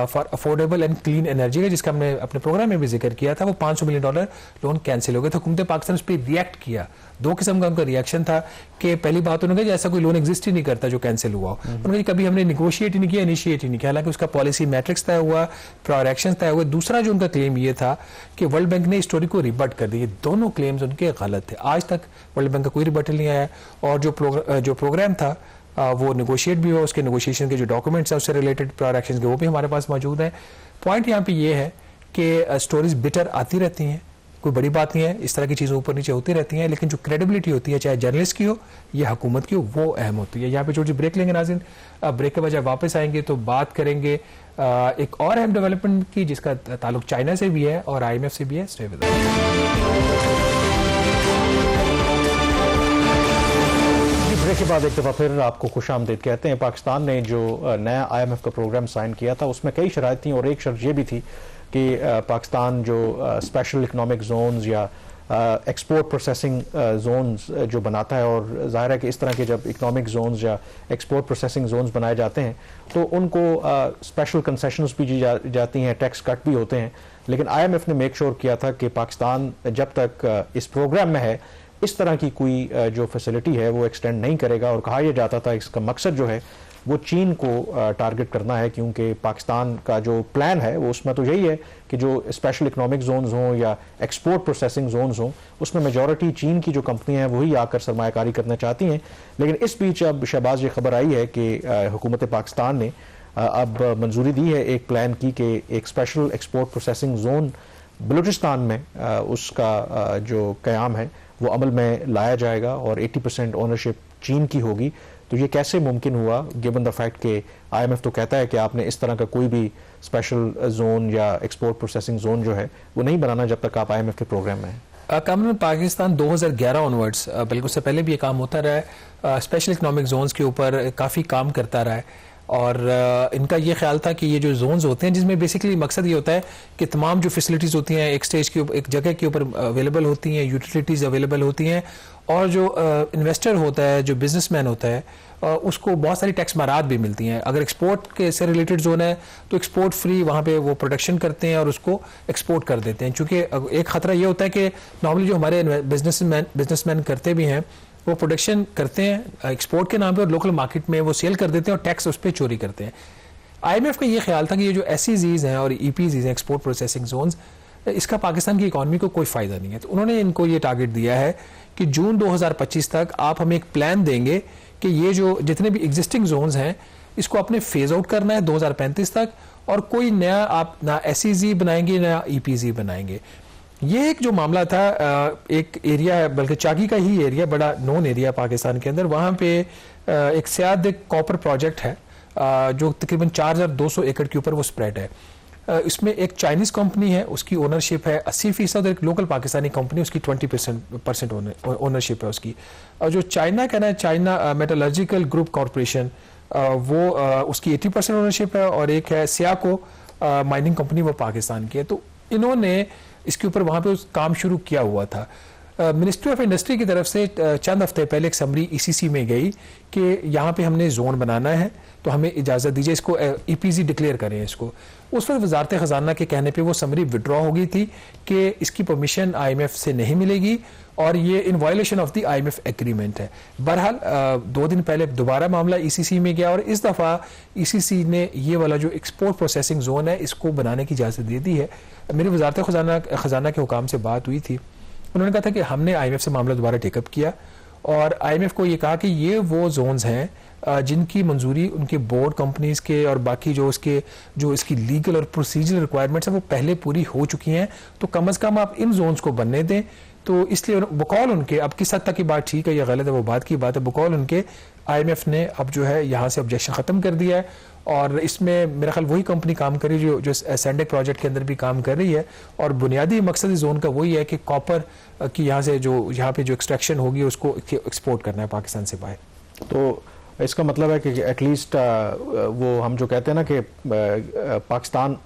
for affordable and clean energy का, जिसका हमने अपने प्रोग्राम में भी जिक्र किया था। वो $500 मिलियन लोन कैंसिल हो गया था। हुकूमत पाकिस्तान उस पर रिएक्ट किया। दो किस्म का उनका रिएक्शन था कि पहली बात उन्होंने कहा ऐसा कोई लोन एग्जिस्ट ही नहीं करता जो कैंसिल हुआ। उन्होंने कभी हमने निगोशिएट ही नहीं किया, इनिशिएट ही नहीं किया, हालांकि उसका पॉलिसी मैट्रिक्स तय हुआ, प्रायर एक्शन तय हुए। दूसरा जो उनका क्लेम ये था कि वर्ल्ड बैंक ने इस स्टोरी को रिबट कर दिया। दोनों क्लेम्स उनके गलत थे। आज तक वर्ल्ड बैंक का कोई रिबटल नहीं आया, और जो प्रोग्राम था वो नेगोशिएट भी हुआ। उसके नेगोशिएशन के जो डॉक्यूमेंट्स हैं उससे रिलेटेड प्रायर एक्शन के, वो भी हमारे पास मौजूद हैं। पॉइंट यहाँ पे ये है कि स्टोरीज बिटर आती रहती हैं, कोई बड़ी बात नहीं है, इस तरह की चीज़ें ऊपर नीचे होती रहती हैं, लेकिन जो क्रेडिबिलिटी होती है, चाहे जर्नलिस्ट की हो या हुकूमत की हो, वो अहम होती है। यहाँ पे छोटी ब्रेक लेंगे नाज़रीन, ब्रेक के बजाय वापस आएंगे तो बात करेंगे एक और अहम डेवलपमेंट की, जिसका ताल्लुक चाइना से भी है और IMF से भी है। Stay with us. ब्रेक के बाद एक दफ़ा फिर आपको खुशामदीद कहते हैं। पाकिस्तान ने जो नया IMF का प्रोग्राम साइन किया था उसमें कई शराइत थी, और एक शर्त ये भी थी कि पाकिस्तान जो स्पेशल इकनॉमिक जोन्स या एक्सपोर्ट प्रोसेसिंग जोन्स जो बनाता है, और ज़ाहिर है कि इस तरह के जब इकनॉमिक जोन्स या एक्सपोर्ट प्रोसेसिंग जोन्स बनाए जाते हैं तो उनको स्पेशल कंसेशंस भी दी जाती हैं, टैक्स कट भी होते हैं। लेकिन IMF ने मेक श्योर किया था कि पाकिस्तान जब तक इस प्रोग्राम में है इस तरह की कोई जो फैसिलिटी है वो एक्सटेंड नहीं करेगा। और कहा यह जाता था इसका मकसद जो है वो चीन को टारगेट करना है, क्योंकि पाकिस्तान का जो प्लान है वो उसमें तो यही है कि जो स्पेशल इकनॉमिक जोन्स हों या एक्सपोर्ट प्रोसेसिंग जोन्स हों उसमें मेजॉरिटी चीन की जो कंपनियां हैं वही आकर सरमायाकारी करना चाहती हैं। लेकिन इस बीच अब शहबाज ये खबर आई है कि हुकूमत पाकिस्तान ने अब मंजूरी दी है एक प्लान की कि एक special export processing zone Balochistan में उसका जो क़याम है वो अमल में लाया जाएगा, और 80% ओनरशिप चीन की होगी। तो ये कैसे मुमकिन हुआ, गिवन द फैक्ट कि IMF तो कहता है कि आपने इस तरह का कोई भी स्पेशल जोन या एक्सपोर्ट प्रोसेसिंग जोन जो है वो नहीं बनाना जब तक आप IMF के प्रोग्राम में हैं। कामन पाकिस्तान 2011 ऑनवर्ड्स, बल्कि उससे पहले भी ये काम होता रहा है, स्पेशल इकनॉमिक जोन्स के ऊपर काफ़ी काम करता रहा है। और इनका ये ख्याल था कि ये जो जोन्स होते हैं जिसमें बेसिकली मकसद ये होता है कि तमाम जो फैसिलिटीज़ होती हैं एक स्टेज के ऊपर, एक जगह के ऊपर अवेलेबल होती हैं, यूटिलिटीज़ अवेलेबल होती हैं, और जो इन्वेस्टर होता है, जो बिजनेसमैन होता है, उसको बहुत सारी टैक्स मारात भी मिलती हैं। अगर एक्सपोर्ट के से रिलेटेड जोन है तो एक्सपोर्ट फ्री वहाँ पे वो प्रोडक्शन करते हैं और उसको एक्सपोर्ट कर देते हैं। चूँकि एक ख़तरा ये होता है कि नॉर्मली जो हमारे बिजनेसमैन करते भी हैं वो प्रोडक्शन करते हैं एक्सपोर्ट के नाम पे और लोकल मार्केट में वो सेल कर देते हैं और टैक्स उस पर चोरी करते हैं। IMF का ये ख्याल था कि ये जो SEZs हैं और EPZs हैं, एक्सपोर्ट प्रोसेसिंग जोन्स, इसका पाकिस्तान की इकॉनमी को कोई फ़ायदा नहीं है। तो उन्होंने इनको ये टारगेट दिया है कि जून 2025 तक आप हमें एक प्लान देंगे कि ये जो जितने भी एग्जिस्टिंग जोन्स हैं इसको आपने फेज आउट करना है 2035 तक, और कोई नया आप ना SEZ बनाएंगे ना EPZ बनाएंगे। ये एक जो मामला था, एक एरिया है, बल्कि चाकी का ही एरिया, बड़ा नोन एरिया पाकिस्तान के अंदर, वहाँ पे एक सियाद कॉपर प्रोजेक्ट है जो तकरीबन 4200 एकड़ के ऊपर वो स्प्रेड है। इसमें एक चाइनीज़ कंपनी है, उसकी ओनरशिप है 80%, एक लोकल पाकिस्तानी कंपनी उसकी 20% ओनरशिप है उसकी। और जो चाइना का ना, चाइना मेटलर्जिकल ग्रुप कॉरपोरेशन, वो उसकी 80% ओनरशिप है, और एक है सियाको माइनिंग कंपनी, वो पाकिस्तान की है। तो इन्होंने इसके ऊपर वहाँ पे काम शुरू किया हुआ था। मिनिस्ट्री ऑफ इंडस्ट्री की तरफ से चंद हफ्ते पहले एक समरी ECC में गई कि यहाँ पे हमने जोन बनाना है तो हमें इजाज़त दीजिए, इसको EPZ डिक्लेयर करें इसको। उस वक्त वजारत ख़जाना के कहने पे वो समरी विड्रॉ हो गई थी कि इसकी परमिशन IMF से नहीं मिलेगी और ये in violation of the IMF agreement है। बहरहाल 2 दिन पहले दोबारा मामला ECC में गया और इस दफ़ा ECC ने ये वाला जो एक्सपोर्ट प्रोसेसिंग जोन है इसको बनाने की इजाज़त दे दी है। मेरी वजारत ख़जाना के हुकाम से बात हुई थी, उन्होंने कहा था कि हमने IMF से मामला दोबारा टेकअप किया और IMF को ये कहा कि ये वो जोन्स हैं जिनकी मंजूरी उनके बोर्ड कंपनीज के और बाकी जो इसकी लीगल और प्रोसीजरल रिक्वायरमेंट्स हैं वो पहले पूरी हो चुकी हैं, तो कम अज़ कम आप इन जोन्स को बनने दें। तो इसलिए बकौल उनके, अब किस हद तक की बात ठीक है या गलत है वो बात की बात है, बकौल उनके IMF ने अब जो है यहाँ से ऑब्जेक्शन ख़त्म कर दिया है और इसमें मेरा ख्याल वही कंपनी काम कर रही है जो सैंडेक प्रोजेक्ट के अंदर भी काम कर रही है और बुनियादी मकसद इस जोन का वही है कि कॉपर की यहाँ से जो यहाँ पे जो एक्सट्रैक्शन होगी उसको एक्सपोर्ट करना है पाकिस्तान से बाहर। तो इसका मतलब है कि एटलीस्ट वो हम जो कहते हैं ना कि पाकिस्तान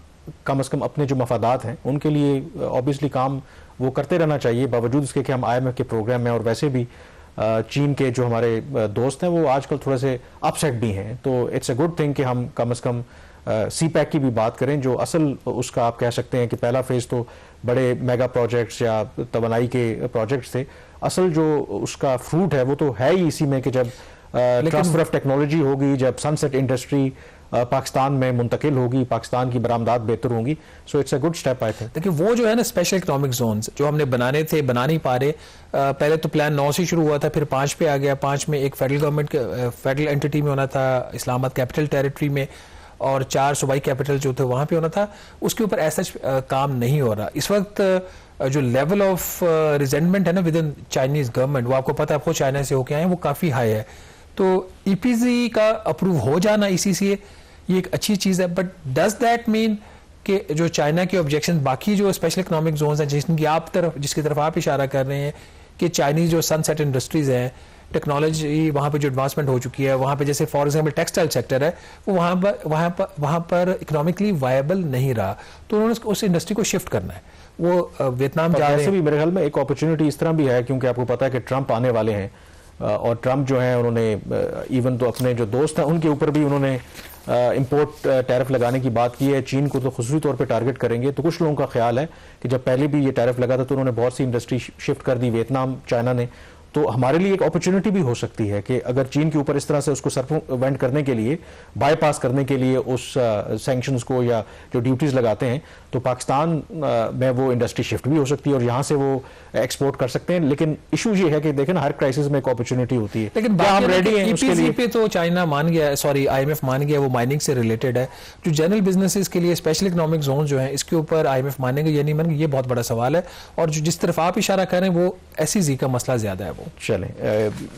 कम से कम अपने जो मफादात हैं उनके लिए ऑब्वियसली काम वो करते रहना चाहिए, बावजूद इसके कि हम IMF के प्रोग्राम में और वैसे भी चीन के जो हमारे दोस्त हैं वो आजकल थोड़े से अपसेट भी हैं। तो इट्स अ गुड थिंग कि हम कम से कम CPEC की भी बात करें, जो असल उसका आप कह सकते हैं कि पहला फेज तो बड़े मेगा प्रोजेक्ट्स या तवानाई के प्रोजेक्ट्स थे, असल जो उसका फ्रूट है वो तो है ही इसी में कि जब ट्रांसफर ऑफ टेक्नोलॉजी होगी, जब सनसेट इंडस्ट्री पाकिस्तान में मुंतकिल होगी, पाकिस्तान की बरामदात बेहतर होंगी। So it's a good step I think. देखिए वो जो है ना स्पेशल इकोनॉमिक जोन्स जो हमने बनाने थे, बना नहीं पा रहे। पहले तो प्लान 9 से शुरू हुआ था, फिर 5 पे आ गया। 5 में एक फेडरल गवर्नमेंट के फेडरल एंटिटी में होना था, इस्लामाबाद कैपिटल टेरिटरी में, और 4 सूबाई कैपिटल जो थे वहां पे होना था। उसके ऊपर ऐसा काम नहीं हो रहा इस वक्त। जो लेवल ऑफ रिजेंटमेंट है ना विद इन चाइनीज गवर्नमेंट, वो आपको पता है, आपको चाइना से होके आए हैं, वो काफी हाई है। तो EPZ का अप्रूव हो जाना इसी से ये एक अच्छी चीज है, बट डज दैट मीन कि जो चाइना के ऑब्जेक्शन बाकी जो स्पेशल इकोनॉमिक जोन्स हैं जिसकी तरफ आप इशारा कर रहे हैं कि चाइनीज जो सनसेट इंडस्ट्रीज हैं, टेक्नोलॉजी वहाँ पे जो एडवांसमेंट हो चुकी है, वहाँ पे जैसे फॉर एग्जांपल टेक्सटाइल सेक्टर है, वो वहाँ पर इकोनॉमिकली वायबल नहीं रहा, तो उन्होंने उस इंडस्ट्री को शिफ्ट करना है। वो वियतनाम जा रहे हैं। भी मेरे ख्याल में एक अपॉर्चुनिटी इस तरह भी है, क्योंकि आपको पता है कि ट्रंप आने वाले हैं, और ट्रंप जो है उन्होंने इवन तो अपने जो दोस्त हैं उनके ऊपर भी उन्होंने इंपोर्ट टैरिफ लगाने की बात की है। चीन को तो खुसूसी तौर पे टारगेट करेंगे। तो कुछ लोगों का ख्याल है कि जब पहले भी ये टैरिफ लगा था तो उन्होंने बहुत सी इंडस्ट्री शिफ्ट कर दी वियतनाम, चाइना ने। तो हमारे लिए एक अपॉर्चुनिटी भी हो सकती है कि अगर चीन के ऊपर इस तरह से उसको सर्कमवेंट करने के लिए, बाईपास करने के लिए उस सैंक्शंस को या जो ड्यूटीज लगाते हैं, तो पाकिस्तान में वो इंडस्ट्री शिफ्ट भी हो सकती है और यहाँ से वो एक्सपोर्ट कर सकते हैं। लेकिन इशू ये है कि देखें ना, हर क्राइसिस में एक अपॉर्चुनिटी होती है। लेकिन हम रेडी हैं उसके लिए। पे तो चाइना मान गया, सॉरी IMF मान गया, वो माइनिंग से रिलेटेड है। जो जनरल बिजनेसेस के लिए स्पेशल इकोनॉमिक जोन जो है, इसके ऊपर IMF मानेंगे या नहीं मानेंगे, ये बहुत बड़ा सवाल है। और जो जिस तरफ आप इशारा कर रहे हैं वो SEZ का मसला ज्यादा है। वो चलें,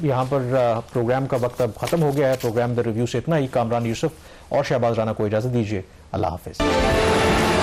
यहाँ पर प्रोग्राम का वक्त अब खत्म हो गया है। प्रोग्राम द रिव्यू से इतना ही। कामरान यूसुफ और शहबाज राना को इजाजत दीजिए। अल्लाह हाफिज।